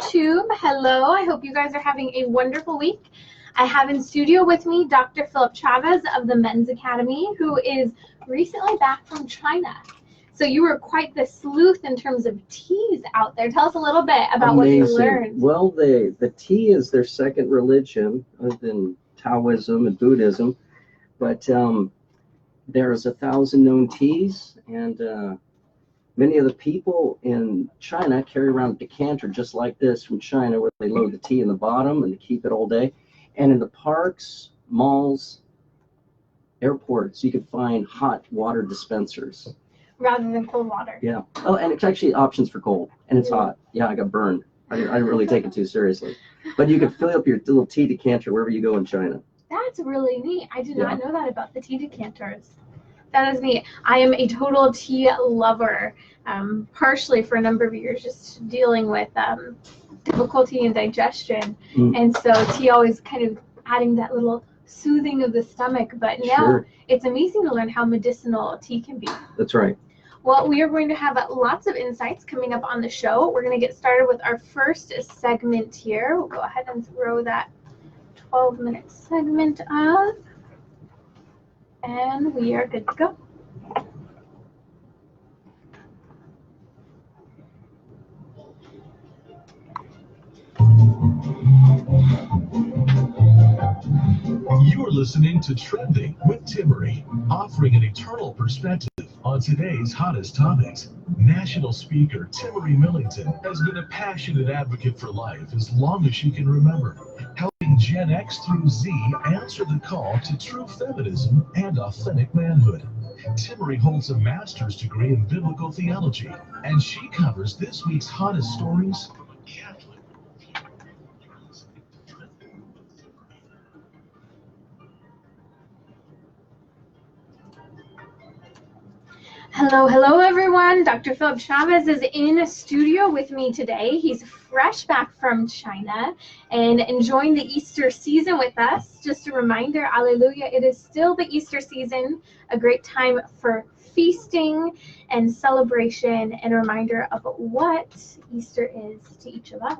YouTube. Hello, I hope you guys are having a wonderful week. I have in studio with me Dr. Phillip Chavez of the Men's Academy, who is recently back from China. So you were quite the sleuth in terms of teas out there. Tell us a little bit about what you learned. Well, the tea is their second religion, other than Taoism and Buddhism. But there's 1,000 known teas, and many of the people in China carry around a decanter just like this from China, where they load the tea in the bottom and they keep it all day. And in the parks, malls, airports, you can find hot water dispensers. Rather than cold water. Yeah. Oh, and it's actually options for cold, and it's hot. Yeah, I got burned. I didn't really take it too seriously. But you can fill up your little tea decanter wherever you go in China. That's really neat. I did not know that about the tea decanters. That is neat. I am a total tea lover, partially for a number of years, just dealing with difficulty in digestion. And so tea always kind of adding that little soothing of the stomach. But now it's amazing to learn how medicinal tea can be. That's right. Well, we are going to have lots of insights coming up on the show. We're going to get started with our first segment here. We'll go ahead and throw that 12-minute segment up. And we are good to go. You're listening to Trending with Timmerie, offering an eternal perspective on today's hottest topics. National speaker Timmerie Millington has been a passionate advocate for life as long as she can remember, helping Gen X through Z answer the call to true feminism and authentic manhood. Timmerie holds a master's degree in biblical theology, and she covers this week's hottest stories. Hello everyone. Dr. Phillip Chavez is in studio with me today. He's fresh back from China and enjoying the Easter season with us. Just a reminder, alleluia, it is still the Easter season, a great time for feasting and celebration, and a reminder of what Easter is to each of us.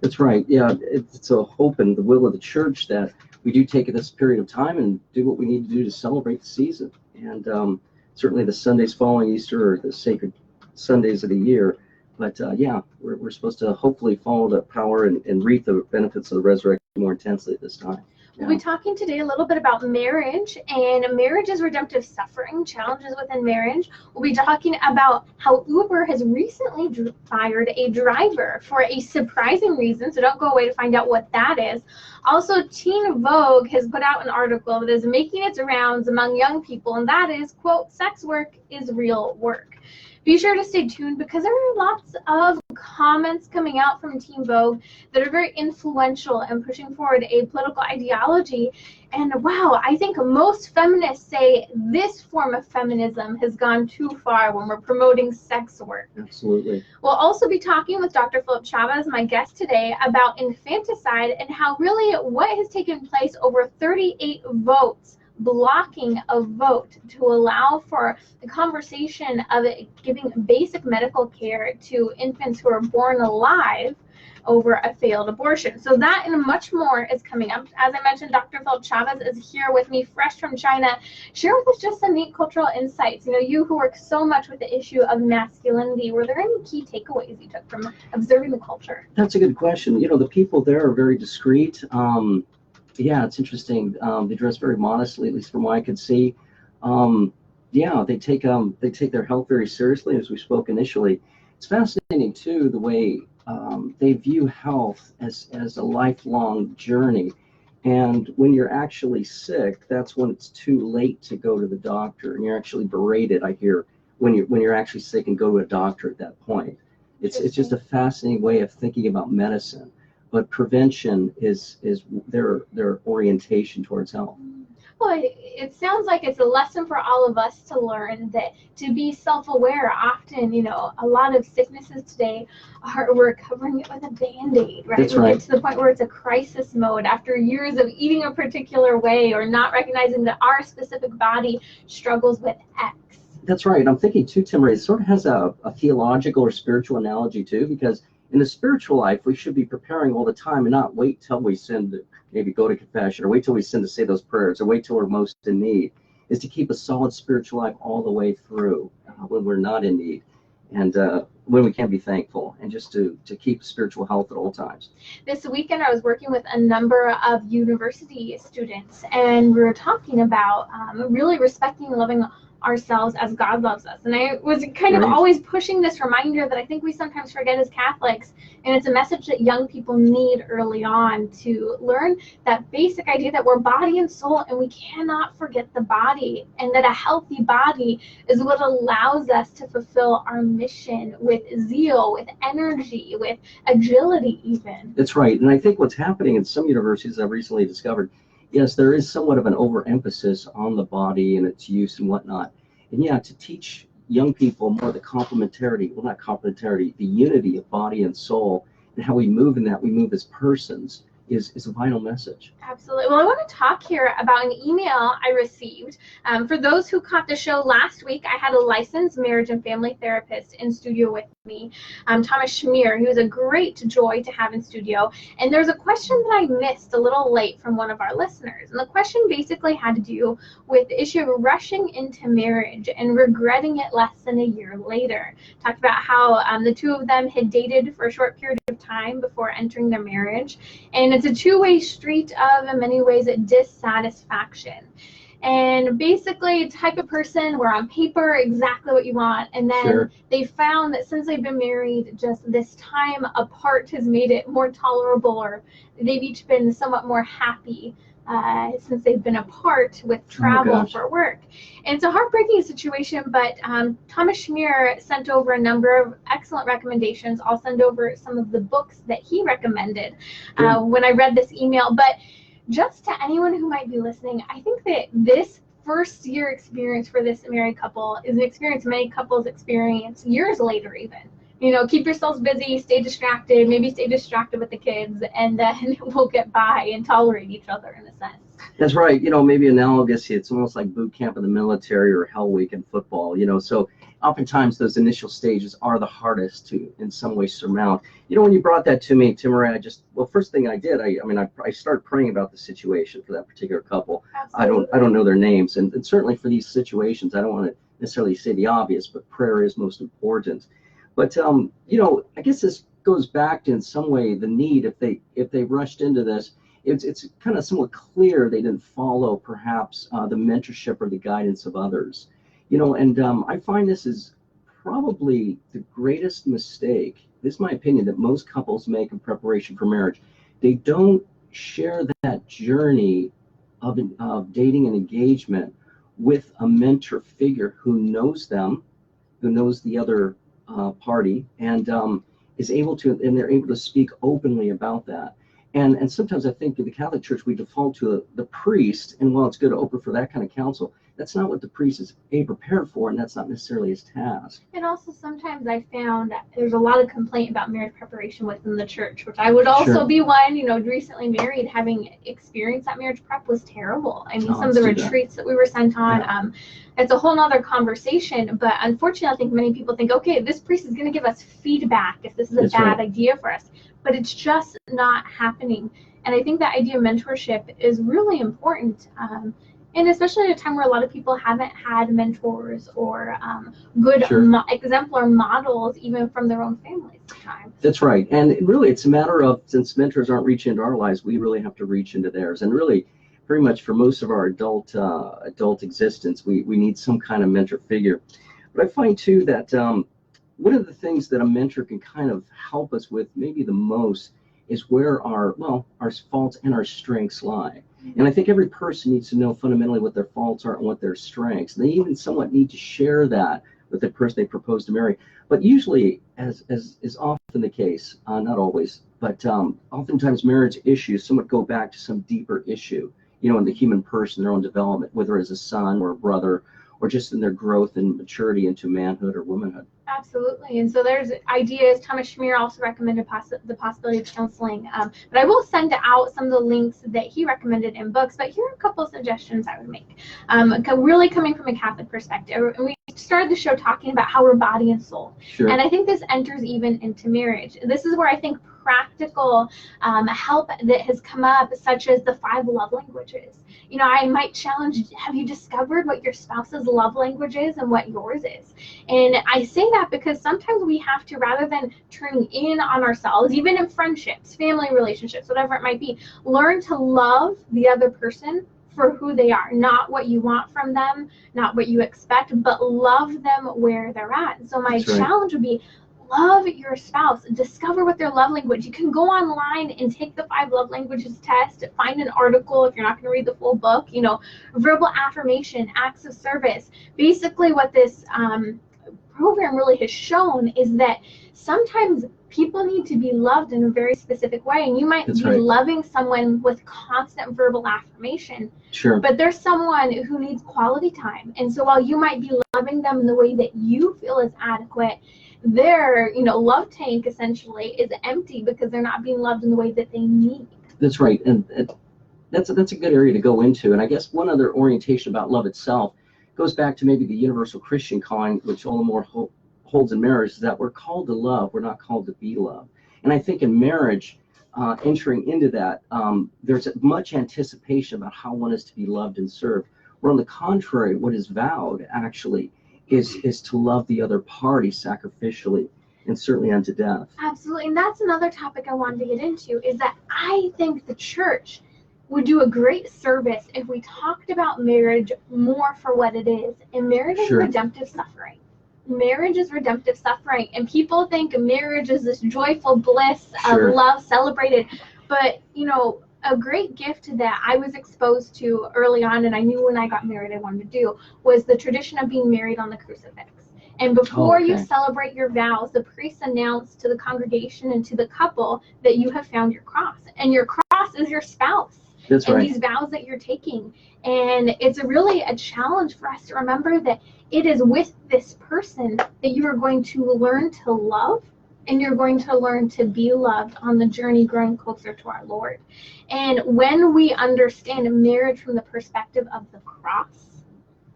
That's right. Yeah, it's a hope and the will of the church that we do take this period of time and do what we need to do to celebrate the season. And certainly the Sundays following Easter are the sacred Sundays of the year. But yeah, we're supposed to hopefully follow the power and reap the benefits of the resurrection more intensely at this time. Yeah. We'll be talking today a little bit about marriage and marriage's redemptive suffering, challenges within marriage. We'll be talking about how Uber has recently fired a driver for a surprising reason, so don't go away to find out what that is. Also, Teen Vogue has put out an article that is making its rounds among young people, and that is, quote, sex work is real work. Be sure to stay tuned because there are lots of comments coming out from Teen Vogue that are very influential and pushing forward a political ideology. And wow, I think most feminists say this form of feminism has gone too far when we're promoting sex work. Absolutely. We'll also be talking with Dr. Phillip Chavez, my guest today, about infanticide and how really what has taken place over 38 votes blocking a vote to allow for the conversation of giving basic medical care to infants who are born alive over a failed abortion. So that and much more is coming up. As I mentioned, Dr. Phillip Chavez is here with me, fresh from China. Share with us just some neat cultural insights. You know, you who work so much with the issue of masculinity, were there any key takeaways you took from observing the culture? That's a good question. You know, the people there are very discreet. Yeah, it's interesting. They dress very modestly, at least from what I could see. Yeah, they take their health very seriously, as we spoke initially. It's fascinating too the way they view health as a lifelong journey. And when you're actually sick, that's when it's too late to go to the doctor, and you're actually berated, I hear, when you're actually sick and go to a doctor at that point. It's just a fascinating way of thinking about medicine. But prevention is their orientation towards health. Well, it sounds like it's a lesson for all of us to learn that to be self-aware. Often, you know, a lot of sicknesses today we're covering it with a Band-Aid, right? That's we right. get to the point where it's a crisis mode after years of eating a particular way or not recognizing that our specific body struggles with X. That's right. I'm thinking too, Timmerie, it sort of has a theological or spiritual analogy too, because In the spiritual life, we should be preparing all the time and not wait till we sin to maybe go to confession, or wait till we sin to say those prayers, or wait till we're most in need, is to keep a solid spiritual life all the way through when we're not in need, and when we can be thankful, and just to keep spiritual health at all times. This weekend, I was working with a number of university students, and we were talking about really respecting and loving ourselves as God loves us. And I was kind of always pushing this reminder that I think we sometimes forget as Catholics, and it's a message that young people need early on, to learn that basic idea that we're body and soul, and we cannot forget the body, and that a healthy body is what allows us to fulfill our mission with zeal, with energy, with agility even. That's right. And I think what's happening in some universities I've recently discovered, yes, there is somewhat of an overemphasis on the body and its use and whatnot. And yeah, to teach young people more the complementarity, well, not complementarity, the unity of body and soul, and how we move in that, we move as persons, is a vital message. Absolutely. Well, I want to talk here about an email I received. For those who caught the show last week, I had a licensed marriage and family therapist in studio with me, Thomas Schmier. He was a great joy to have in studio. And there's a question that I missed a little late from one of our listeners. And the question basically had to do with the issue of rushing into marriage and regretting it less than a year later. Talked about how the two of them had dated for a short period of time before entering their marriage. And it's a two-way street of, in many ways, a dissatisfaction. And basically, type of person where on paper exactly what you want, and then they found that since they've been married, just this time apart has made it more tolerable, or they've each been somewhat more happy since they've been apart with travel for work. And it's a heartbreaking situation, but Thomas Schmier sent over a number of excellent recommendations. I'll send over some of the books that he recommended when I read this email. But just to anyone who might be listening, I think that this first year experience for this married couple is an experience many couples experience years later even. You know, keep yourselves busy, stay distracted, maybe stay distracted with the kids, and then we'll get by and tolerate each other in a sense. That's right. You know, maybe analogous, it's almost like boot camp in the military or Hell Week in football, you know. So oftentimes those initial stages are the hardest to in some way surmount. You know, when you brought that to me, Timmerie, first thing I did, I started praying about the situation for that particular couple. Absolutely. I don't know their names, and certainly for these situations, I don't want to necessarily say the obvious, but prayer is most important. But you know, I guess this goes back to in some way the need, if they rushed into this, it's kind of somewhat clear they didn't follow perhaps the mentorship or the guidance of others. You know, and I find this is probably the greatest mistake, this is my opinion, that most couples make in preparation for marriage. They don't share that journey of dating and engagement with a mentor figure who knows them, who knows the other party, and is able to, and they're able to speak openly about that. And sometimes I think in the Catholic Church we default to the priest, and while it's good to open for that kind of counsel, that's not what the priest is prepared for, and that's not necessarily his task. And also sometimes I found that there's a lot of complaint about marriage preparation within the church, which I would also be one, you know, recently married, having experienced that marriage prep was terrible. I mean, some of the retreats that we were sent on, it's a whole nother conversation, but unfortunately I think many people think, okay, this priest is going to give us feedback if this is a bad idea for us, but it's just not happening. And I think that idea of mentorship is really important. And especially at a time where a lot of people haven't had mentors or good exemplar models, even from their own families at times. That's right. And really, it's a matter of, since mentors aren't reaching into our lives, we really have to reach into theirs. And really, pretty much for most of our adult existence, we need some kind of mentor figure. But I find, too, that one of the things that a mentor can kind of help us with maybe the most is where our faults and our strengths lie. And I think every person needs to know fundamentally what their faults are and what their strengths. And they even somewhat need to share that with the person they propose to marry. But usually, as is often the case, not always, but oftentimes marriage issues somewhat go back to some deeper issue, you know, in the human person, their own development, whether as a son or a brother, or just in their growth and maturity into manhood or womanhood. Absolutely. And so there's ideas. Thomas Schmier also recommended the possibility of counseling. But I will send out some of the links that he recommended in books. But here are a couple of suggestions I would make. Really coming from a Catholic perspective. And we started the show talking about how we're body and soul. Sure. And I think this enters even into marriage. This is where I think practical help that has come up, such as the 5 love languages. You know, I might challenge, have you discovered what your spouse's love language is and what yours is? And I say that because sometimes we have to, rather than turning in on ourselves, even in friendships, family relationships, whatever it might be, learn to love the other person for who they are, not what you want from them, not what you expect, but love them where they're at. And so my challenge would be, love your spouse, discover what their love language. You can go online and take the 5 love languages test, find an article if you're not going to read the full book, you know, verbal affirmation, acts of service. Basically what this program really has shown is that sometimes people need to be loved in a very specific way, and you might be loving someone with constant verbal affirmation, but there's someone who needs quality time. And so while you might be loving them in the way that you feel is adequate, their, you know, love tank essentially is empty because they're not being loved in the way that they need. That's right. And that's a good area to go into. And I guess one other orientation about love itself goes back to maybe the universal Christian calling, which all the more holds in marriage, is that we're called to love, we're not called to be loved. And I think in marriage, entering into that, there's much anticipation about how one is to be loved and served. Where on the contrary, what is vowed actually is to love the other party sacrificially and certainly unto death. Absolutely. And that's another topic I wanted to get into, is that I think the church would do a great service if we talked about marriage more for what it is. And marriage is redemptive suffering. Marriage is redemptive suffering. And people think marriage is this joyful bliss of love celebrated. But, you know, a great gift that I was exposed to early on, and I knew when I got married I wanted to do, was the tradition of being married on the crucifix. And before you celebrate your vows, the priest announced to the congregation and to the couple that you have found your cross. And your cross is your spouse. That's and these vows that you're taking. And it's really a challenge for us to remember that it is with this person that you are going to learn to love, and you're going to learn to be loved on the journey growing closer to our Lord. And when we understand marriage from the perspective of the cross,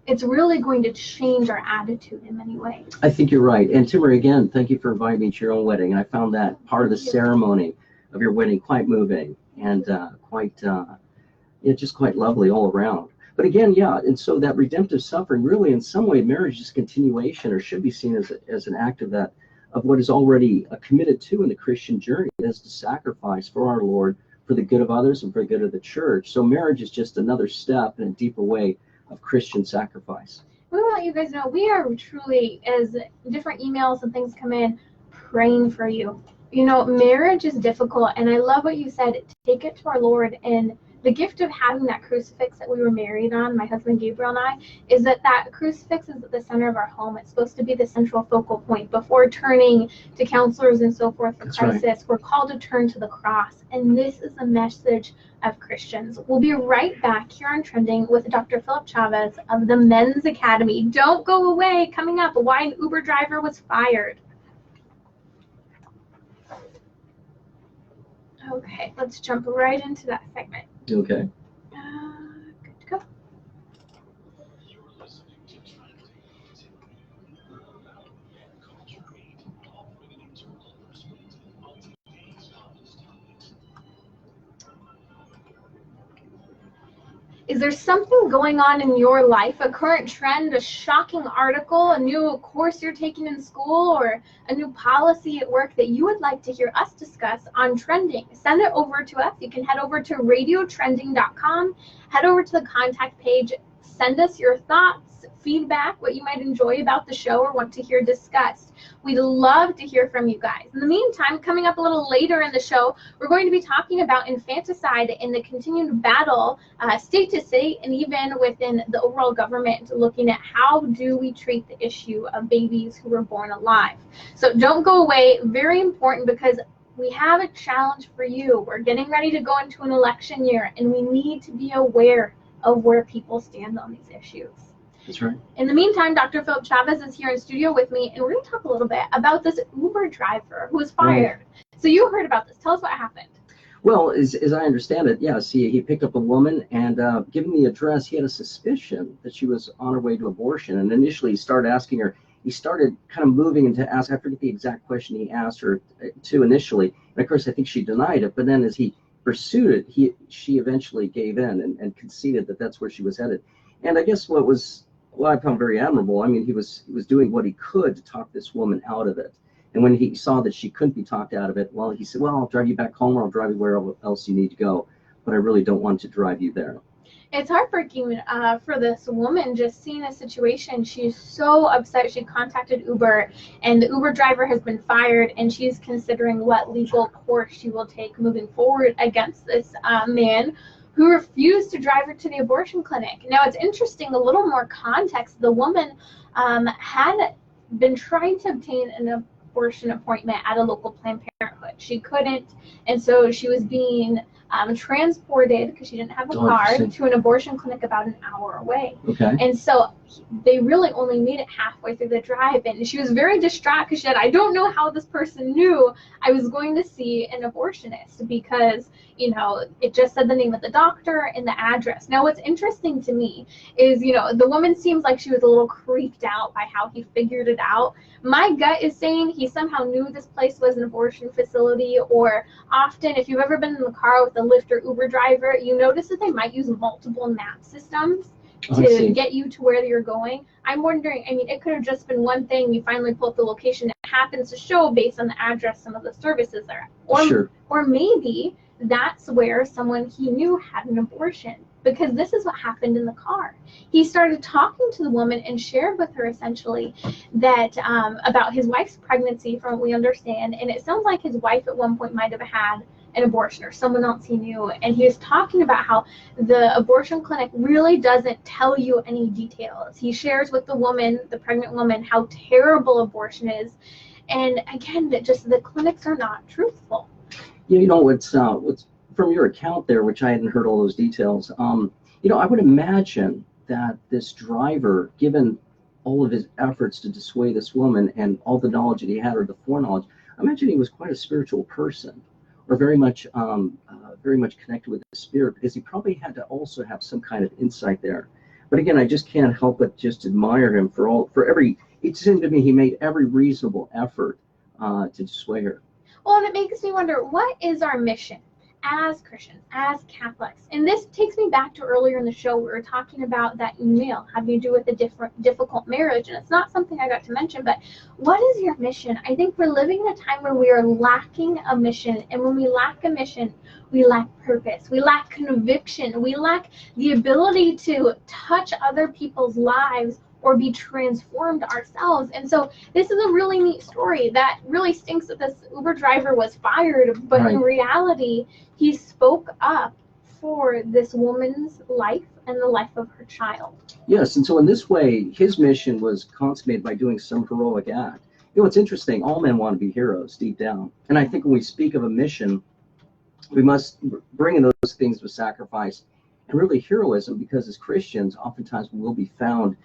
it's really going to change our attitude in many ways. I think you're right. And Timmerie, again, thank you for inviting me to your own wedding. And I found that part of the ceremony of your wedding quite moving and just quite lovely all around. But again, and so that redemptive suffering, really in some way, marriage is continuation, or should be seen as an act of what is already committed to in the Christian journey, as to sacrifice for our Lord, for the good of others and for the good of the church. So marriage is just another step in a deeper way of Christian sacrifice. We want to let you guys know we are truly, as different emails and things come in, praying for you. You know, marriage is difficult, and I love what you said. Take it to our Lord. And the gift of having that crucifix that we were married on, my husband Gabriel and I, is that crucifix is at the center of our home. It's supposed to be the central focal point. Before turning to counselors and so forth for crisis, we're called to turn to the cross. And this is the message of Christians. We'll be right back here on Trending with Dr. Phillip Chavez of the Men's Academy. Don't go away. Coming up, why an Uber driver was fired. Okay, let's jump right into that segment. Okay. Good to go. Is there something going on in your life, a current trend, a shocking article, a new course you're taking in school, or a new policy at work that you would like to hear us discuss on Trending? Send it over to us. You can head over to radiotrending.com, head over to the contact page, send us your thoughts, feedback, what you might enjoy about the show or want to hear discussed. We'd love to hear from you guys. In the meantime, coming up a little later in the show, we're going to be talking about infanticide and the continued battle state to state and even within the overall government, looking at how do we treat the issue of babies who were born alive. So don't go away. Very important, because we have a challenge for you. We're getting ready to go into an election year, and we need to be aware of where people stand on these issues. That's right. In the meantime, Dr. Phillip Chavez is here in studio with me, and we're going to talk a little bit about this Uber driver who was fired. Right. So you heard about this. Tell us what happened. Well, as I understand it, yes, he picked up a woman, and given the address, he had a suspicion that she was on her way to abortion. And initially, he started asking her. He started kind of moving into ask. I forget the exact question he asked her to initially. And of course, I think she denied it. But then, as he pursued it, she eventually gave in and conceded that that's where she was headed. And I guess what I found very admirable. I mean, he was doing what he could to talk this woman out of it. And when he saw that she couldn't be talked out of it, well, he said, well, I'll drive you back home, or I'll drive you where else you need to go. But I really don't want to drive you there. It's heartbreaking for this woman just seeing a situation. She's so upset. She contacted Uber, and the Uber driver has been fired, and she's considering what legal course she will take moving forward against this man who refused to drive her to the abortion clinic. Now, it's interesting, a little more context. The woman had been trying to obtain an abortion appointment at a local Planned Parenthood. She couldn't, and so she was being transported, because she didn't have a car, to an abortion clinic about an hour away. Okay. And so they really only made it halfway through the drive, and she was very distraught because she said, I don't know how this person knew I was going to see an abortionist, because it just said the name of the doctor and the address. Now, what's interesting to me is, the woman seems like she was a little creeped out by how he figured it out. My gut is saying he somehow knew this place was an abortion facility, or often, if you've ever been in the car with a Lyft or Uber driver, you notice that they might use multiple map systems to get you to where you're going. I'm wondering, it could have just been one thing. You finally pull up the location, it happens to show based on the address some of the services there. Or maybe that's where someone he knew had an abortion, because this is what happened in the car. He started talking to the woman and shared with her essentially that about his wife's pregnancy, from what we understand, and it sounds like his wife at one point might have had an abortion, or someone else he knew, and he was talking about how the abortion clinic really doesn't tell you any details. He shares with the woman, the pregnant woman, how terrible abortion is, and again, that just the clinics are not truthful. What's from your account there, which I hadn't heard all those details. I would imagine that this driver, given all of his efforts to dissuade this woman and all the knowledge that he had, or the foreknowledge, I imagine he was quite a spiritual person, or very much connected with the spirit, because he probably had to also have some kind of insight there. But again, I just can't help but just admire him it seemed to me he made every reasonable effort to dissuade her. Well, and it makes me wonder, what is our mission as Christians, as Catholics? And this takes me back to earlier in the show. We were talking about that email having to do with a difficult marriage, and it's not something I got to mention, but what is your mission? I think we're living in a time where we are lacking a mission, and when we lack a mission, we lack purpose, we lack conviction, we lack the ability to touch other people's lives or be transformed ourselves. And so this is a really neat story. That really stinks that this Uber driver was fired, but in reality, he spoke up for this woman's life and the life of her child. Yes, and so in this way, his mission was consummated by doing some heroic act. It's interesting, all men want to be heroes deep down. And I think when we speak of a mission, we must bring in those things with sacrifice and really heroism, because as Christians, oftentimes we will be found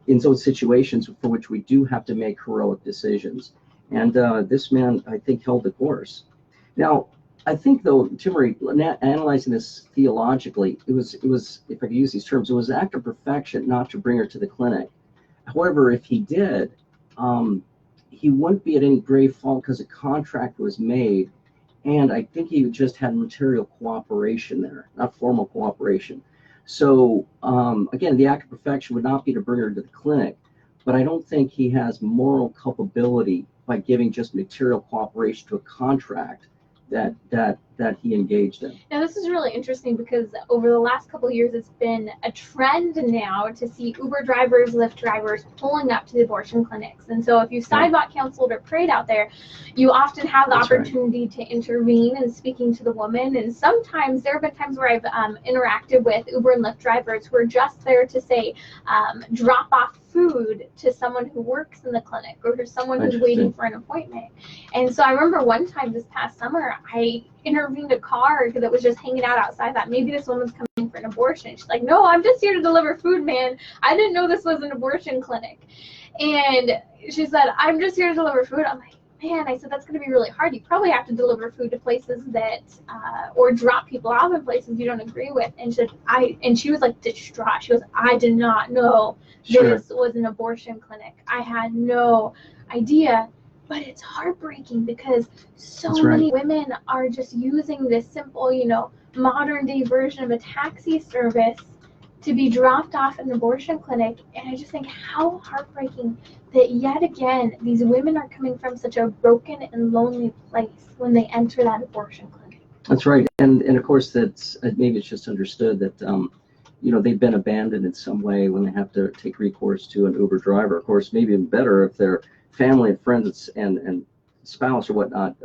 in those situations for which we do have to make heroic decisions. And this man, I think, held the course. Now, I think, though, Timmerie, analyzing this theologically, it was, if I could use these terms, it was an act of perfection not to bring her to the clinic. However, if he did, he wouldn't be at any grave fault, because a contract was made, and I think he just had material cooperation there, not formal cooperation. So, again, the act of perfection would not be to bring her to the clinic, but I don't think he has moral culpability by giving just material cooperation to a contract that he engaged in. Now, this is really interesting, because over the last couple of years, it's been a trend now to see Uber drivers, Lyft drivers pulling up to the abortion clinics. And so if you sidewalk counseled or prayed out there, you often have the opportunity to intervene in speaking to the woman. And sometimes there have been times where I've interacted with Uber and Lyft drivers who are just there to say, drop off food to someone who works in the clinic or to someone who's waiting for an appointment. And so I remember one time this past summer, I intervened a car that was just hanging out outside. I thought maybe this woman's coming for an abortion. She's like, no, I'm just here to deliver food, man. I didn't know this was an abortion clinic. And she said, I'm just here to deliver food. I'm like, man, I said, that's going to be really hard. You probably have to deliver food to places that, or drop people off in places you don't agree with. And she was like distraught. She goes, I did not know this was an abortion clinic. I had no idea. But it's heartbreaking because so many women are just using this simple, modern day version of a taxi service to be dropped off in an abortion clinic. And I just think how heartbreaking that yet again, these women are coming from such a broken and lonely place when they enter that abortion clinic. That's right. And of course, that's maybe it's just understood that, they've been abandoned in some way when they have to take recourse to an Uber driver. Of course, maybe even better if their family and friends and spouse or whatnot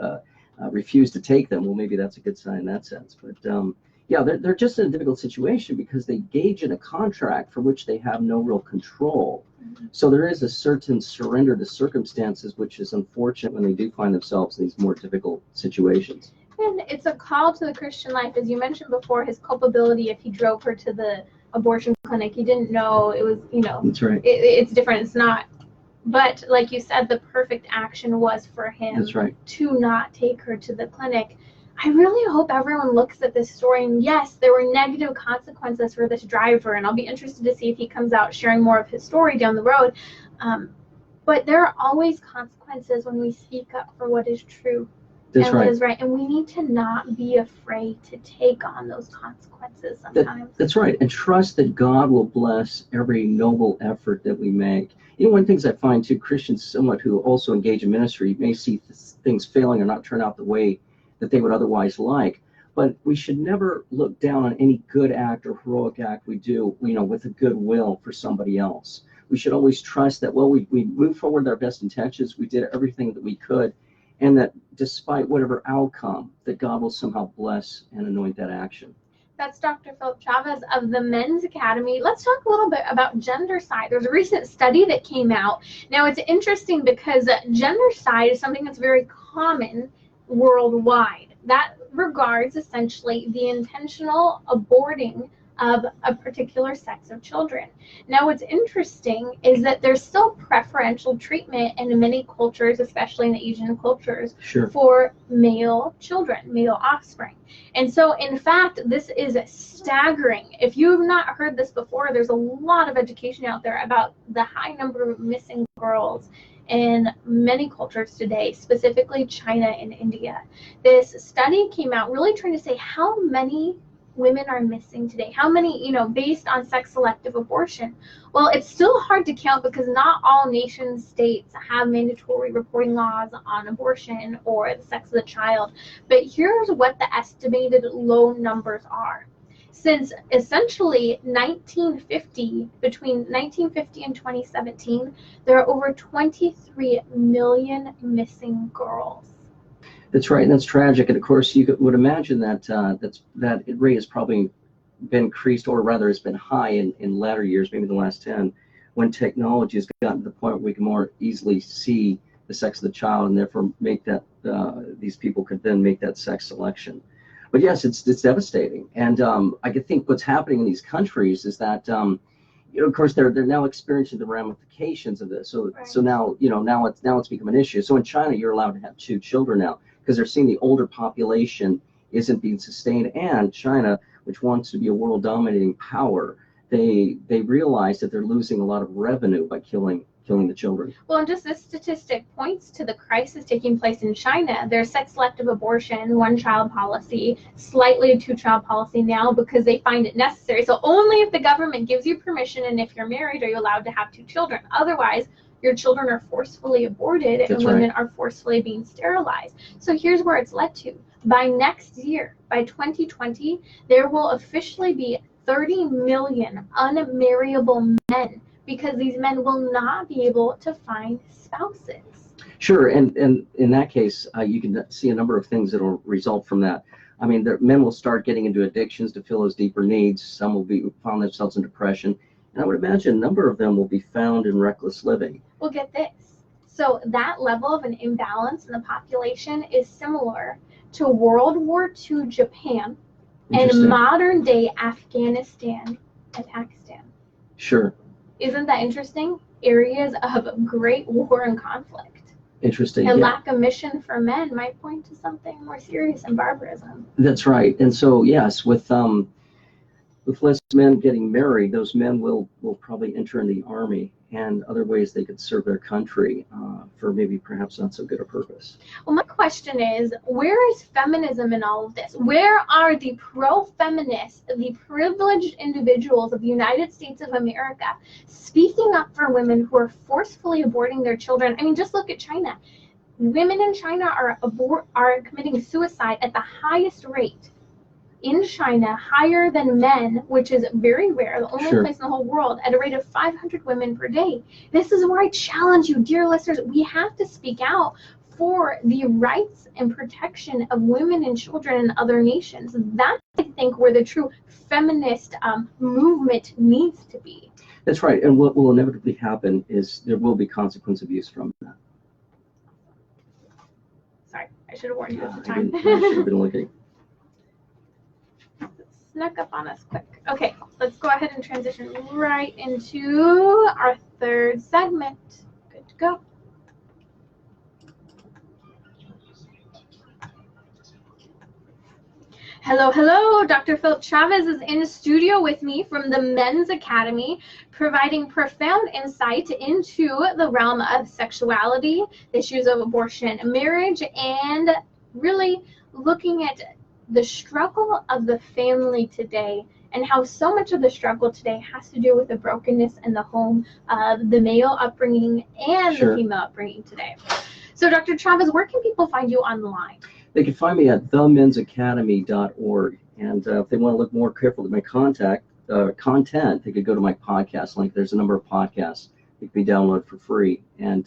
refuse to take them. Well, maybe that's a good sign in that sense. But they're just in a difficult situation because they engage in a contract for which they have no real control. Mm-hmm. So there is a certain surrender to circumstances, which is unfortunate when they do find themselves in these more difficult situations. And it's a call to the Christian life. As you mentioned before, his culpability if he drove her to the abortion clinic. He didn't know it was, That's right. It's different. It's not. But like you said, the perfect action was for him That's right. to not take her to the clinic. I really hope everyone looks at this story, and yes, there were negative consequences for this driver, and I'll be interested to see if he comes out sharing more of his story down the road. But there are always consequences when we speak up for what is true. That's and right. what is right, and we need to not be afraid to take on those consequences sometimes. That's right, and trust that God will bless every noble effort that we make. One of the things I find too, Christians somewhat who also engage in ministry may see things failing or not turn out the way that they would otherwise like, but we should never look down on any good act or heroic act we do, with a good will for somebody else. We should always trust that, we moved forward with our best intentions, we did everything that we could, and that despite whatever outcome, that God will somehow bless and anoint that action. That's Dr. Phillip Chavez of the Men's Academy. Let's talk a little bit about gendercide. There's a recent study that came out. Now, it's interesting because gendercide is something that's very common worldwide. That regards essentially the intentional aborting of a particular sex of children. Now, what's interesting is that there's still preferential treatment in many cultures, especially in the Asian cultures, for male children, male offspring. And so, in fact, this is staggering. If you have not heard this before, there's a lot of education out there about the high number of missing girls in many cultures today, specifically China and India. This study came out really trying to say how many women are missing today, how many, based on sex selective abortion. Well, it's still hard to count because not all nation states have mandatory reporting laws on abortion or the sex of the child. But here's what the estimated low numbers are. Since essentially between 1950 and 2017, there are over 23 million missing girls. That's right, and that's tragic. And of course, you would imagine that that rate has probably been increased, or rather, has been high in latter years, maybe the last 10, when technology has gotten to the point where we can more easily see the sex of the child, and therefore make that these people could then make that sex selection. But yes, it's devastating, and I could think what's happening in these countries is that. Of course, they're now experiencing the ramifications of this. So right. So now it's become an issue. So in China, you're allowed to have 2 children now because they're seeing the older population isn't being sustained, and China, which wants to be a world dominating power, they realize that they're losing a lot of revenue by killing the children. Well, and just this statistic points to the crisis taking place in China. There's sex selective abortion, 1-child policy, slightly a 2-child policy now because they find it necessary. So only if the government gives you permission and if you're married are you allowed to have 2 children. Otherwise, your children are forcefully aborted and women are forcefully being sterilized. So here's where it's led to. By next year, by 2020, there will officially be 30 million unmarriable men, because these men will not be able to find spouses. Sure, and in that case, you can see a number of things that will result from that. I mean, men will start getting into addictions to fill those deeper needs. Some will find themselves in depression, And I would imagine a number of them will be found in reckless living. Well, get this. So that level of an imbalance in the population is similar to World War II Japan and modern day Afghanistan and Pakistan. Sure. Isn't that interesting? Areas of great war and conflict. Interesting. And lack of mission for men might point to something more serious than barbarism. That's right. And so, yes, with less men getting married, those men will probably enter in the army and other ways they could serve their country for maybe perhaps not so good a purpose. Well, my question is, where is feminism in all of this? Where are the pro-feminists, the privileged individuals of the United States of America speaking up for women who are forcefully aborting their children? I mean, just look at China. Women in China are committing suicide at the highest rate in China, higher than men, which is very rare, the only place in the whole world, at a rate of 500 women per day. This is where I challenge you, dear listeners. We have to speak out for the rights and protection of women and children in other nations. That's, I think, where the true feminist movement needs to be. That's right. And what will inevitably happen is there will be consequence abuse from that. Sorry, I should have warned you at the time. I should have been looking. Snuck up on us quick. Okay, let's go ahead and transition right into our third segment. Good to go. Hello. Dr. Phillip Chavez is in studio with me from the Men's Academy, providing profound insight into the realm of sexuality, the issues of abortion, marriage, and really looking at the struggle of the family today and how so much of the struggle today has to do with the brokenness in the home of the male upbringing and the female upbringing today. So Dr. Chavez, where can people find you online? They can find me at themensacademy.org. And if they want to look more carefully at my content, they could go to my podcast link. There's a number of podcasts that can be downloaded for free, and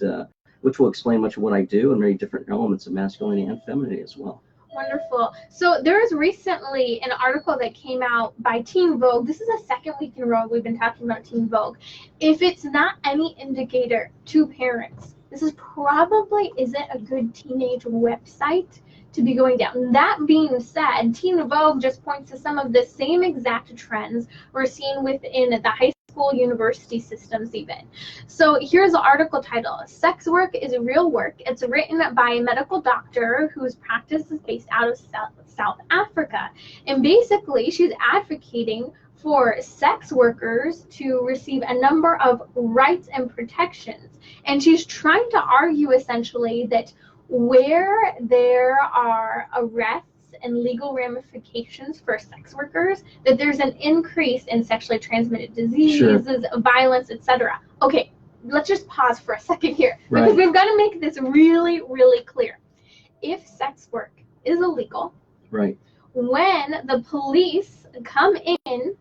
which will explain much of what I do and many different elements of masculinity and femininity as well. Wonderful. So there was recently an article that came out by Teen Vogue. This is the second week in a row we've been talking about Teen Vogue. If it's not any indicator to parents, this is probably isn't a good teenage website to be going down. That being said, Teen Vogue just points to some of the same exact trends we're seeing within the high school, university systems even. So here's the article title: Sex Work is Real Work. It's written by a medical doctor whose practice is based out of South Africa. And basically, she's advocating for sex workers to receive a number of rights and protections. And she's trying to argue essentially that where there are arrests and legal ramifications for sex workers, that there's an increase in sexually transmitted diseases, violence, etc. Okay, let's just pause for a second here, because we've got to make this really, really clear. If sex work is illegal, when the police come in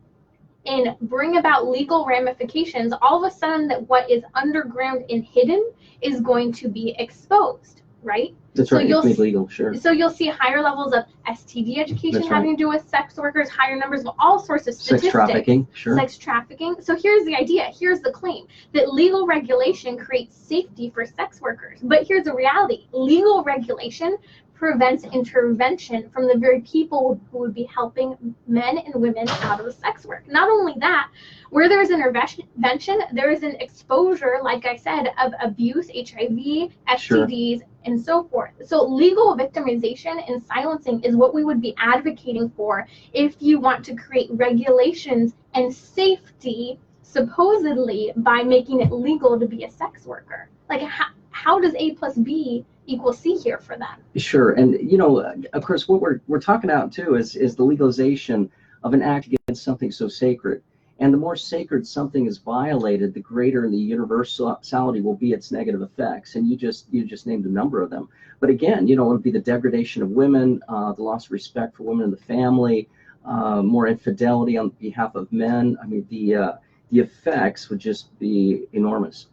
and bring about legal ramifications, all of a sudden that what is underground and hidden is going to be exposed. Right? That's right. It's made legal, So you'll see higher levels of STD education having to do with sex workers, higher numbers of all sorts of statistics. Sex trafficking, Sex trafficking. So here's the idea. Here's the claim that legal regulation creates safety for sex workers. But here's the reality. Legal regulation prevents intervention from the very people who would be helping men and women out of sex work. Not only that, where there is intervention, there is an exposure, like I said, of abuse, HIV, STDs, and so forth. So legal victimization and silencing is what we would be advocating for if you want to create regulations and safety, supposedly, by making it legal to be a sex worker. Like, how does A plus B equal C here for them? Sure. And, you know, of course, what we're talking about, too, is the legalization of an act against something so sacred. And the more sacred something is violated, the greater the universality will be its negative effects. And you just named a number of them. But again, you know, it would be the degradation of women, the loss of respect for women in the family, more infidelity on behalf of men. I mean, the effects would just be enormous.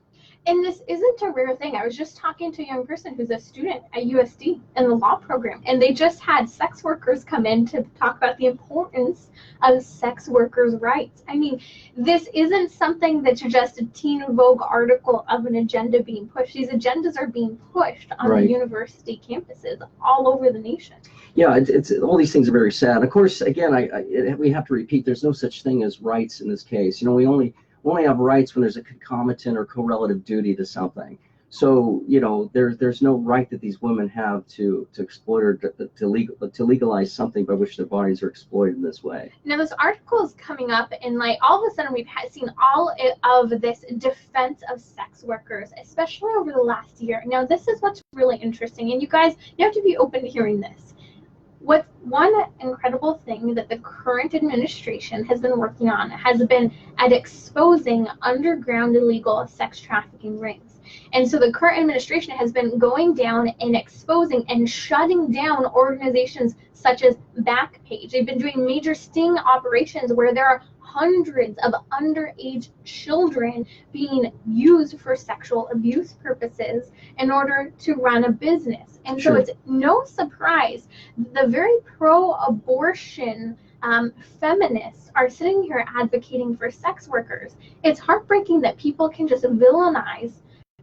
And this isn't a rare thing. I was just talking to a young person who's a student at USD in the law program, and they just had sex workers come in to talk about the importance of sex workers' rights. I mean, this isn't something that's just a Teen Vogue article of an agenda being pushed. These agendas are being pushed on the university campuses all over the nation. Yeah, it's all these things are very sad. Of course, again, we have to repeat, there's no such thing as rights in this case. You know, we only have rights when there's a concomitant or correlative duty to something. So, you know, there's no right that these women have to exploit or to legalize something by which their bodies are exploited in this way. Now, this article is coming up, and like all of a sudden we've seen all of this defense of sex workers, especially over the last year. Now, this is what's really interesting, and you guys, you have to be open to hearing this. What's one incredible thing that the current administration has been working on has been at exposing underground illegal sex trafficking rings. And so the current administration has been going down and exposing and shutting down organizations such as Backpage. They've been doing major sting operations where there are hundreds of underage children being used for sexual abuse purposes in order to run a business. And so it's no surprise the very pro-abortion feminists are sitting here advocating for sex workers. It's heartbreaking that people can just villainize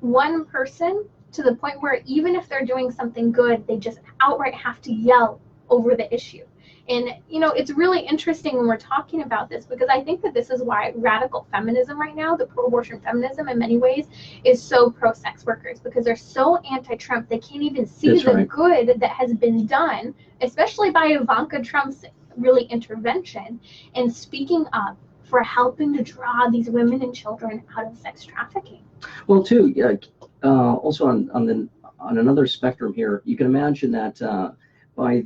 one person to the point where even if they're doing something good, they just outright have to yell over the issue. And, you know, it's really interesting when we're talking about this, because I think that this is why radical feminism right now, the pro-abortion feminism in many ways, is so pro-sex workers, because they're so anti-Trump, they can't even see the good that has been done, especially by Ivanka Trump's really intervention and speaking up for helping to draw these women and children out of sex trafficking. Well, too, also on another spectrum here, you can imagine that by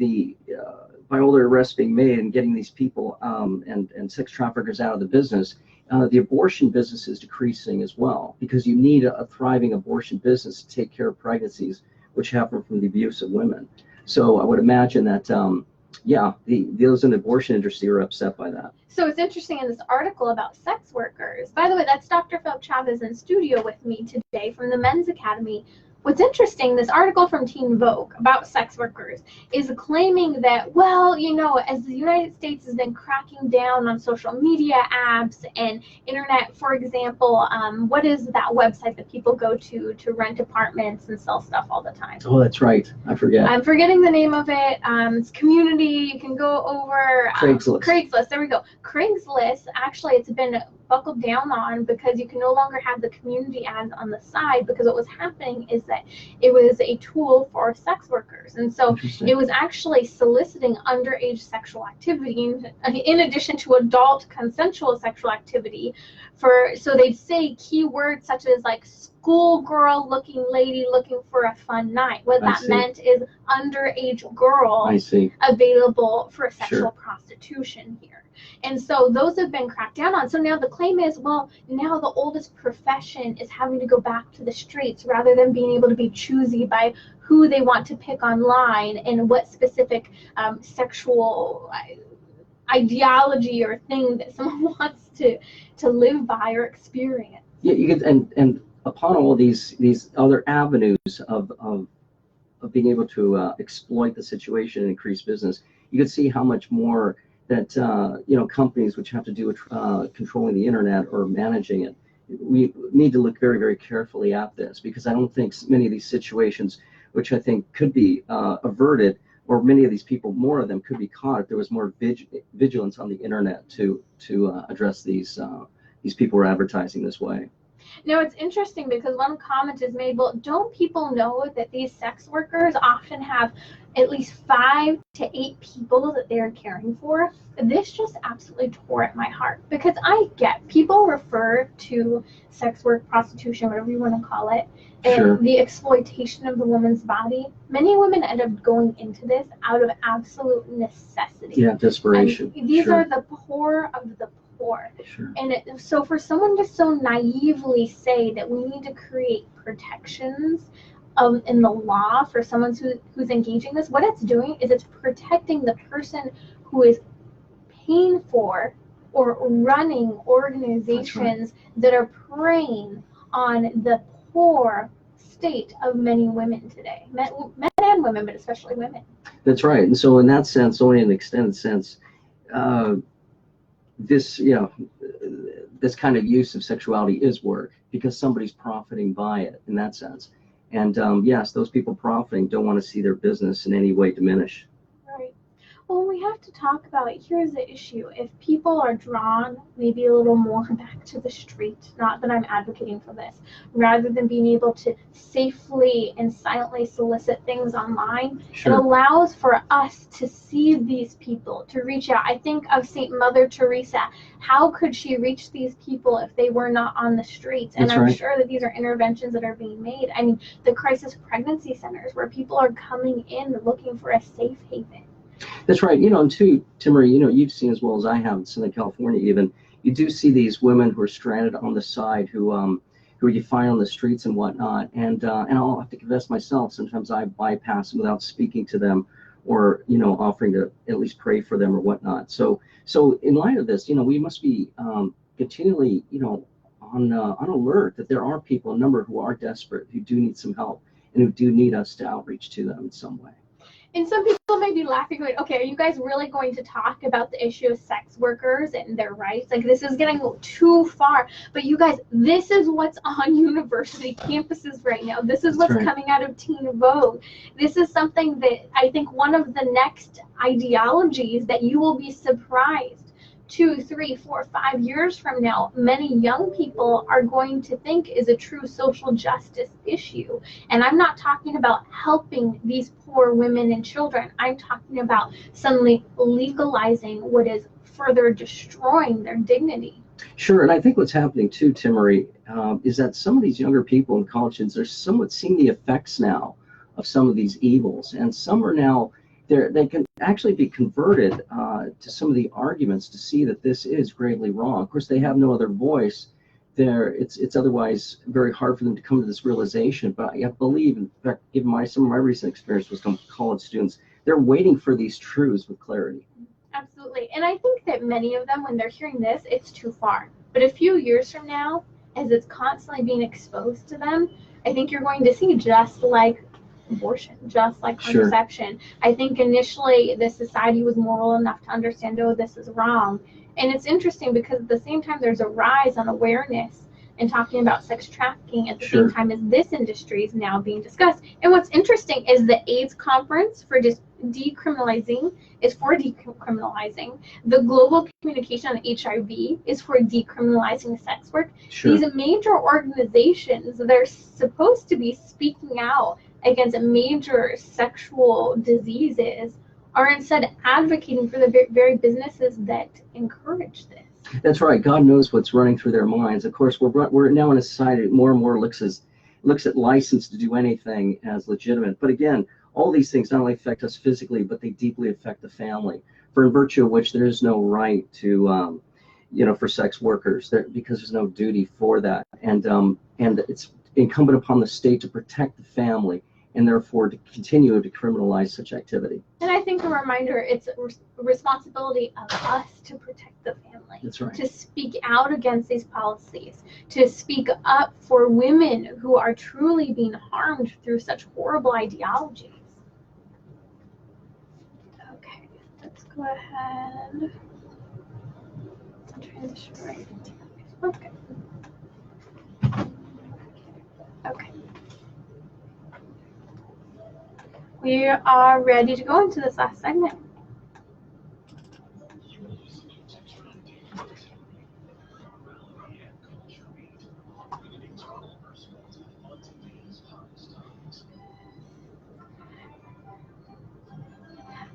all the arrests being made and getting these people and sex traffickers out of the business, the abortion business is decreasing as well, because you need a thriving abortion business to take care of pregnancies which happen from the abuse of women. So I would imagine that, those in the abortion industry are upset by that. So it's interesting in this article about sex workers. By the way, that's Dr. Phillip Chavez in studio with me today from the Men's Academy. What's interesting, this article from Teen Vogue about sex workers is claiming that, well, you know, as the United States has been cracking down on social media apps and internet, for example, what is that website that people go to rent apartments and sell stuff all the time? Oh, that's right. I forget. I'm forgetting the name of it. It's Community. You can go over Craigslist. Craigslist. There we go. Craigslist, actually, it's been buckled down on because you can no longer have the community ads on the side, because what was happening is that it was a tool for sex workers, and so it was actually soliciting underage sexual activity in addition to adult consensual sexual activity. So they'd say keywords such as like schoolgirl looking lady looking for a fun night. What that meant is underage girl available for sexual prostitution here. And so those have been cracked down on. So now the claim is, well, now the oldest profession is having to go back to the streets rather than being able to be choosy by who they want to pick online and what specific sexual ideology or thing that someone wants to live by or experience. Yeah, you get and upon all these other avenues of being able to exploit the situation and increase business, you can see how much more that companies which have to do with controlling the internet or managing it, we need to look very, very carefully at this, because I don't think many of these situations, which I think could be averted, or many of these people, more of them could be caught if there was more vigilance on the internet to address these people who are advertising this way. Now, it's interesting because one comment is made, well, don't people know that these sex workers often have at least 5 to 8 people that they're caring for? This just absolutely tore at my heart, because I get people refer to sex work, prostitution, whatever you want to call it, and the exploitation of the woman's body. Many women end up going into this out of absolute necessity. Yeah, desperation. And these are the poor of the poor. And so for someone to so naively say that we need to create protections in the law for someone who's engaging this, what it's doing is it's protecting the person who is paying for or running organizations that are preying on the poor state of many women today, men and women, but especially women. That's right. And so in that sense, only in an extended sense, uh, this, this kind of use of sexuality is work because somebody's profiting by it in that sense. And yes, those people profiting don't want to see their business in any way diminish. Right. Well, we have to talk about, here's the issue. If people are drawn maybe a little more back to the street, not that I'm advocating for this, rather than being able to safely and silently solicit things online, Sure. it allows for us to see these people, to reach out. I think of St. Mother Teresa. How could she reach these people if they were not on the streets? And That's I'm right. sure that these are interventions that are being made. I mean, the crisis pregnancy centers where people are coming in looking for a safe haven. That's right. And too, Timmerie, you've seen as well as I have in Southern California even, you do see these women who are stranded on the side who you find on the streets and whatnot. And I'll have to confess myself, sometimes I bypass them without speaking to them or, offering to at least pray for them or whatnot. So in light of this, we must be continually, on alert that there are people, a number who are desperate, who do need some help and who do need us to outreach to them in some way. And some people may be laughing, going, okay, are you guys really going to talk about the issue of sex workers and their rights? Like, this is getting too far. But you guys, this is what's on university campuses right now. This is what's coming out of Teen Vogue. This is something that I think one of the next ideologies that you will be surprised 2, 3, 4, 5 years from now, many young people are going to think is a true social justice issue. And I'm not talking about helping these poor women and children. I'm talking about suddenly legalizing what is further destroying their dignity. Sure, and I think what's happening too, Timmerie, is that some of these younger people in college students are somewhat seeing the effects now of some of these evils, and some are now they can actually be converted to some of the arguments to see that this is gravely wrong. Of course, they have no other voice. It's otherwise very hard for them to come to this realization. But I believe, in fact, given some of my recent experience with some college students, they're waiting for these truths with clarity. Absolutely. And I think that many of them, when they're hearing this, it's too far. But a few years from now, as it's constantly being exposed to them, I think you're going to see just like abortion, just like contraception. Sure. I think initially the society was moral enough to understand, oh, this is wrong. And it's interesting because at the same time there's a rise on awareness and talking about sex trafficking at the same time as this industry is now being discussed. And what's interesting is the AIDS conference for just decriminalizing is for decriminalizing. The global communication on HIV is for decriminalizing sex work. Sure. These major organizations, they're supposed to be speaking out against major sexual diseases, are instead advocating for the very businesses that encourage this. That's right. God knows what's running through their minds. Of course, we're now in a society that more and more looks at license to do anything as legitimate. But again, all these things not only affect us physically, but they deeply affect the family. For in virtue of which there is no right to, for sex workers, because there's no duty for that, and it's incumbent upon the state to protect the family, and therefore to continue to criminalize such activity. And I think a reminder, it's a responsibility of us to protect the family. That's right. To speak out against these policies, to speak up for women who are truly being harmed through such horrible ideologies. Okay, let's go ahead. Transition right. Okay. Okay. We are ready to go into this last segment.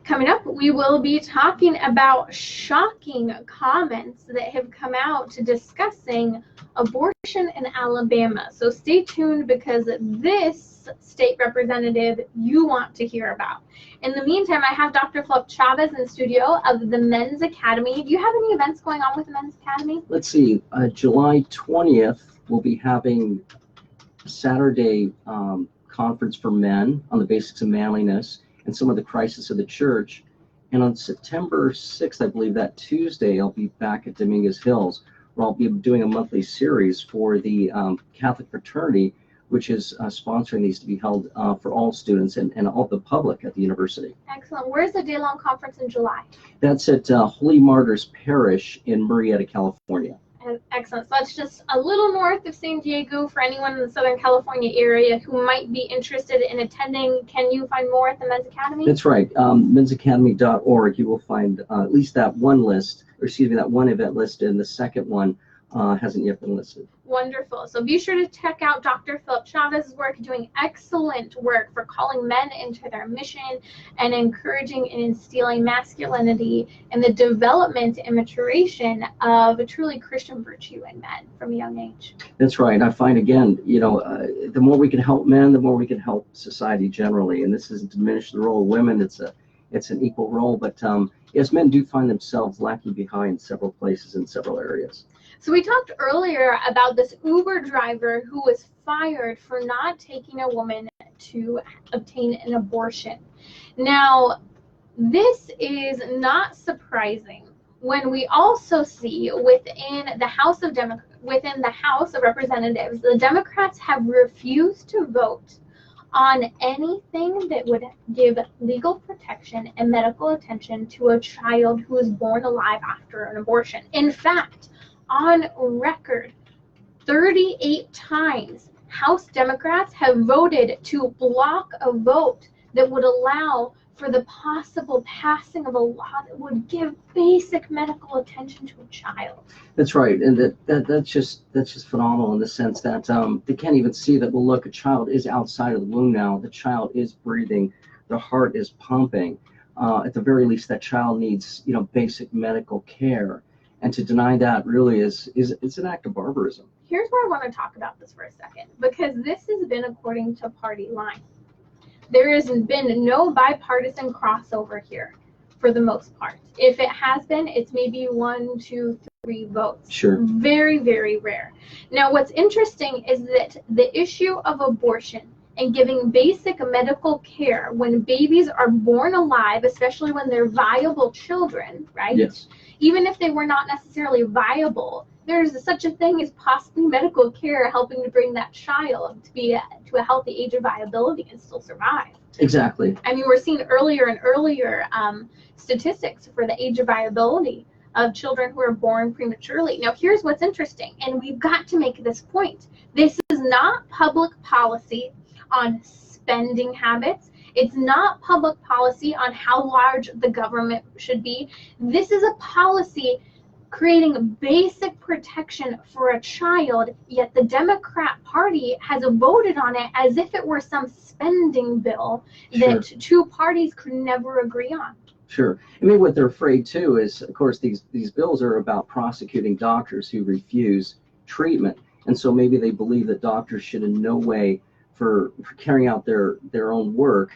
Coming up, we will be talking about shocking comments that have come out discussing abortion in Alabama. So stay tuned because this state representative you want to hear about. In the meantime, I have Dr. Phillip Chavez in the studio of the Men's Academy. Do you have any events going on with the Men's Academy? Let's see. July 20th, we'll be having a Saturday conference for men on the basics of manliness and some of the crisis of the church. And on September 6th, I believe that Tuesday, I'll be back at Dominguez Hills, where I'll be doing a monthly series for the Catholic fraternity which is sponsoring these to be held for all students and all the public at the university. Excellent. Where's the day-long conference in July? That's at Holy Martyrs Parish in Marietta, California. Excellent. So that's just a little north of San Diego for anyone in the Southern California area who might be interested in attending. Can you find more at the Men's Academy? That's right. Mensacademy.org. You will find at least that one list, or excuse me, that one event listed, and the second one hasn't yet been listed. Wonderful. So be sure to check out Dr. Phillip Chavez's work, doing excellent work for calling men into their mission and encouraging and instilling masculinity and the development and maturation of a truly Christian virtue in men from a young age. That's right. I find, again, you know, the more we can help men, the more we can help society generally. And this isn't to diminish the role of women. It's an equal role. But yes, men do find themselves lacking behind several places in several areas. So we talked earlier about this Uber driver who was fired for not taking a woman to obtain an abortion. Now, this is not surprising when we also see within the House of Representatives, the Democrats have refused to vote on anything that would give legal protection and medical attention to a child who is born alive after an abortion. In fact, on record, 38 times House Democrats have voted to block a vote that would allow for the possible passing of a law that would give basic medical attention to a child. That's right, and that's just phenomenal in the sense that they can't even see that. Well, look, a child is outside of the womb now. The child is breathing. The heart is pumping. At the very least, that child needs, you know, basic medical care. And to deny that really is an act of barbarism. Here's where I want to talk about this for a second, because this has been according to party line. There has been no bipartisan crossover here for the most part. If it has been, it's maybe 1, 2, 3 votes. Sure. Very, very rare. Now, what's interesting is that the issue of abortion and giving basic medical care when babies are born alive, especially when they're viable children, right? Yes. Even if they were not necessarily viable, there's such a thing as possibly medical care helping to bring that child to a healthy age of viability and still survive. Exactly. I mean, we're seeing earlier and earlier statistics for the age of viability of children who are born prematurely. Now, here's what's interesting, and we've got to make this point. This is not public policy on spending habits. It's not public policy on how large the government should be. This is a policy creating basic protection for a child, yet the Democrat Party has voted on it as if it were some spending bill that two parties could never agree on. Sure. I mean, what they're afraid too is, of course, these bills are about prosecuting doctors who refuse treatment. And so maybe they believe that doctors should in no way, for carrying out their own work,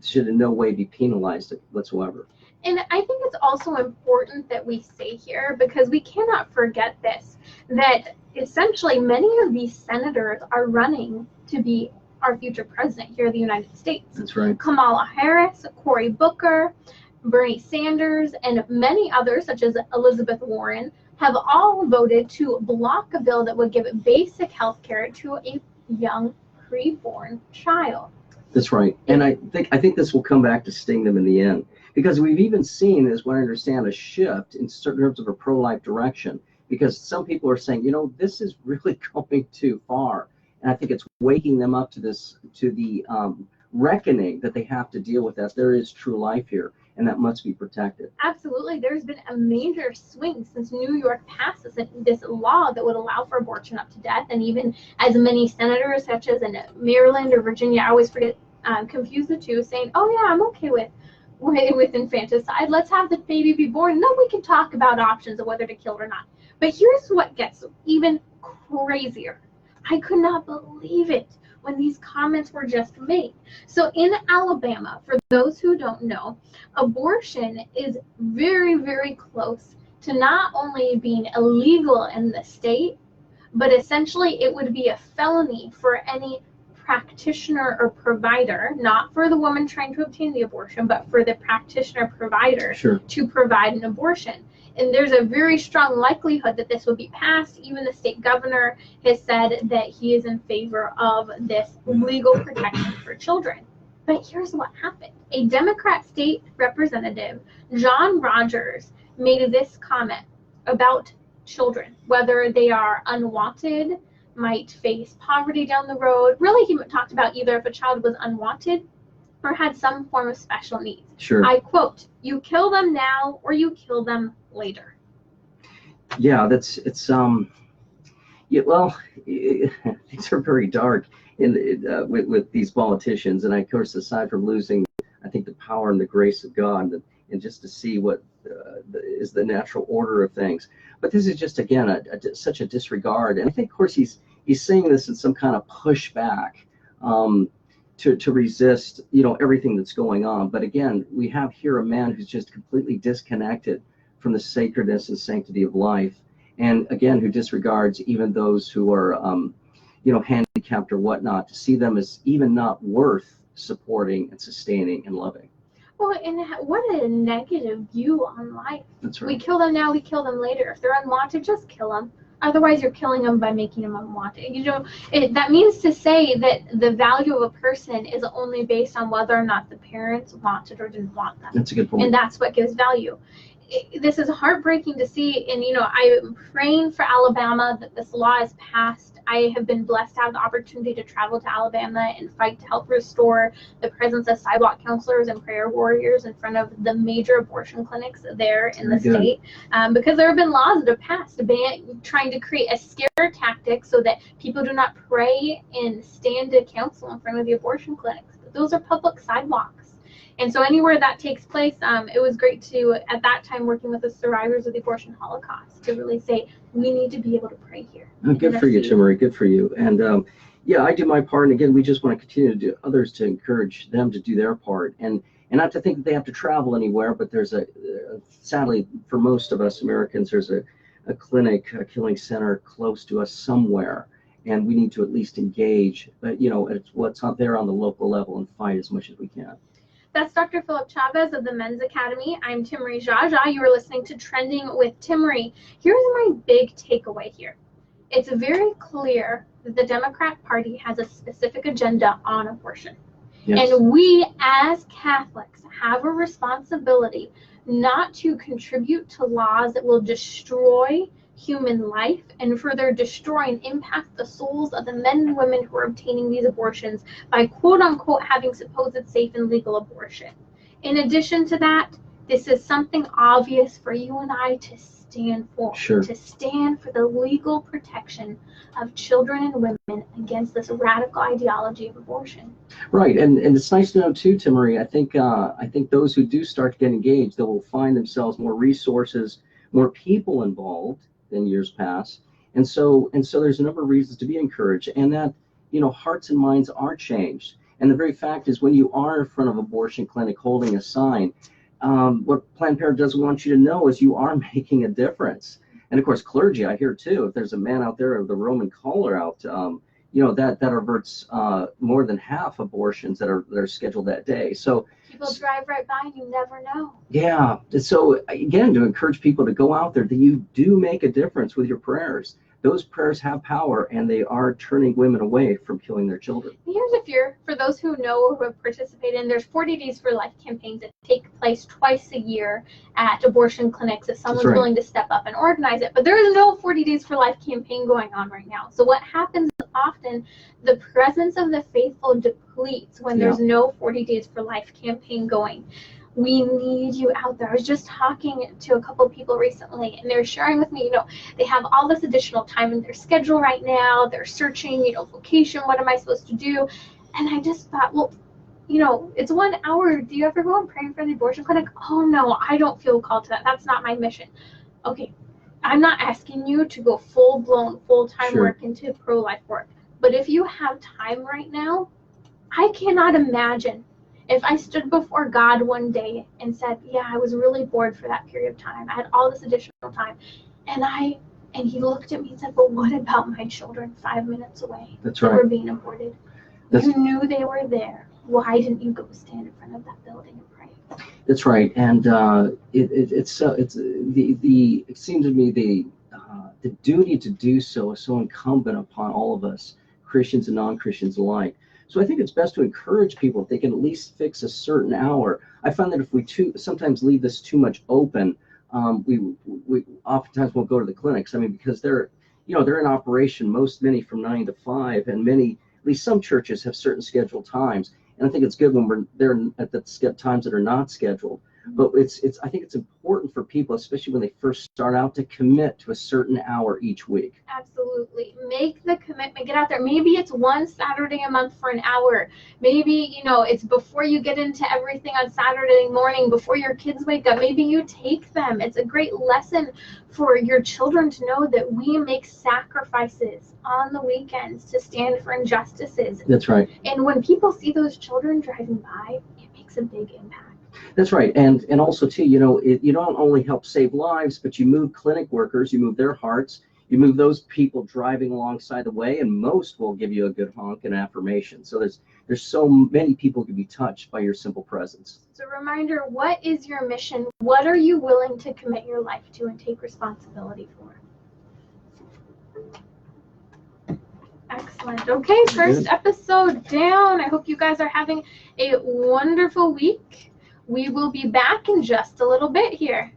should in no way be penalized whatsoever. And I think it's also important that we say here, because we cannot forget this, that essentially many of these senators are running to be our future president here in the United States. That's right. Kamala Harris, Cory Booker, Bernie Sanders, and many others, such as Elizabeth Warren, have all voted to block a bill that would give basic health care to a young preborn child. That's right. And I think this will come back to sting them in the end, because we've even seen, as what I understand, a shift in certain terms of a pro-life direction, because some people are saying, you know, this is really going too far. And I think it's waking them up to the reckoning that they have to deal with that. There is true life here, and that must be protected. Absolutely. There's been a major swing since New York passed this law that would allow for abortion up to death. And even as many senators, such as in Maryland or Virginia, I always confuse the two, saying, oh yeah, I'm okay with infanticide. Let's have the baby be born, and then we can talk about options of whether to kill it or not. But here's what gets even crazier. I could not believe it when these comments were just made. So in Alabama, for those who don't know, abortion is very, very close to not only being illegal in the state, but essentially it would be a felony for any practitioner or provider, not for the woman trying to obtain the abortion, but for the practitioner provider to provide an abortion. and there's a very strong likelihood that this will be passed. Even the state governor has said that he is in favor of this legal protection for children. But here's what happened. A Democrat state representative, John Rogers, made this comment about children, whether they are unwanted, might face poverty down the road. Really, he talked about either if a child was unwanted or had some form of special needs. Sure. I quote, "You kill them now or you kill them later." Yeah, yeah, well, things are very dark with these politicians. And of course, aside from losing, I think, the power and the grace of God, and just to see what is the natural order of things. But this is just, again, such a disregard. And I think, of course, he's saying this in some kind of pushback to resist, everything that's going on. But again, we have here a man who's just completely disconnected from the sacredness and sanctity of life. And again, who disregards even those who are, handicapped or whatnot, to see them as even not worth supporting and sustaining and loving. Well, and what a negative view on life. That's right. We kill them now, we kill them later. If they're unwanted, just kill them. Otherwise, you're killing them by making them unwanted. That means to say that the value of a person is only based on whether or not the parents wanted or didn't want them. That's a good point. And that's what gives value. This is heartbreaking to see, and I'm praying for Alabama that this law is passed. I have been blessed to have the opportunity to travel to Alabama and fight to help restore the presence of sidewalk counselors and prayer warriors in front of the major abortion clinics there in the state, because there have been laws that have passed trying to create a scare tactic so that people do not pray and stand to counsel in front of the abortion clinics. But those are public sidewalks. And so anywhere that takes place, it was great to, at that time, working with the survivors of the abortion Holocaust, to really say, we need to be able to pray here. Oh, good for you, Timmerie. Good for you. And yeah, I do my part. And again, we just want to continue to do others to encourage them to do their part. And not to think that they have to travel anywhere, but there's sadly, for most of us Americans, there's a clinic, a killing center close to us somewhere. And we need to at least engage, it's what's out there on the local level and fight as much as we can. That's Dr. Phillip Chavez of the Men's Academy. I'm Timmerie Jaja. You are listening to Trending with Timmerie. Here's my big takeaway here. It's very clear that the Democrat Party has a specific agenda on abortion. Yes. And we as Catholics have a responsibility not to contribute to laws that will destroy human life and further destroy and impact the souls of the men and women who are obtaining these abortions by quote unquote having supposed safe and legal abortion. In addition to that, this is something obvious for you and I to stand for. Sure. To stand for the legal protection of children and women against this radical ideology of abortion. Right, and it's nice to know too, Timmerie. I think those who do start to get engaged, they will find themselves more resources, more people involved than years past, and so there's a number of reasons to be encouraged, and that hearts and minds are changed. And the very fact is, when you are in front of an abortion clinic holding a sign, what Planned Parenthood doesn't want you to know is you are making a difference. And of course, clergy, I hear too, if there's a man out there with the Roman collar out, that averts more than half abortions that are scheduled that day. So people drive right by and you never know. Yeah. So again, to encourage people to go out there, that you do make a difference with your prayers. Those prayers have power, and they are turning women away from killing their children. Here's a fear for those who know or who have participated in. There's 40 Days for Life campaigns that take place twice a year at abortion clinics if someone's willing to step up and organize it. But there is no 40 Days for Life campaign going on right now. So what happens is often the presence of the faithful depletes when there's no 40 Days for Life campaign going. We need you out there. I was just talking to a couple of people recently, and they're sharing with me, they have all this additional time in their schedule right now. They're searching, vocation, what am I supposed to do? And I just thought, well, it's 1 hour. Do you ever go and pray in front of the abortion clinic? Oh, no, I don't feel called to that. That's not my mission. Okay, I'm not asking you to go full-blown, full-time work into pro-life work. But if you have time right now, I cannot imagine if I stood before God one day and said, I was really bored for that period of time. I had all this additional time. And he looked at me and said, but what about my children 5 minutes away that were being aborted? You knew they were there. Why didn't you go stand in front of that building and pray? That's right, and it seems to me the duty to do so is so incumbent upon all of us, Christians and non-Christians alike. So I think it's best to encourage people if they can at least fix a certain hour. I find that if we sometimes leave this too much open, we oftentimes won't go to the clinics. I mean, because they're in operation many from 9 to 5, and at least some churches have certain scheduled times. And I think it's good when we're there at the times that are not scheduled. But I think it's important for people, especially when they first start out, to commit to a certain hour each week. Absolutely. Make the commitment. Get out there. Maybe it's one Saturday a month for an hour. Maybe, it's before you get into everything on Saturday morning, before your kids wake up. Maybe you take them. It's a great lesson for your children to know that we make sacrifices on the weekends to stand for injustices. That's right. And when people see those children driving by, it makes a big impact. That's right, and also too, you don't only help save lives, but you move clinic workers, you move their hearts, you move those people driving alongside the way, and most will give you a good honk and affirmation. So there's so many people who can be touched by your simple presence. So a reminder, what is your mission? What are you willing to commit your life to and take responsibility for? Excellent. Okay, first episode down. I hope you guys are having a wonderful week. We will be back in just a little bit here.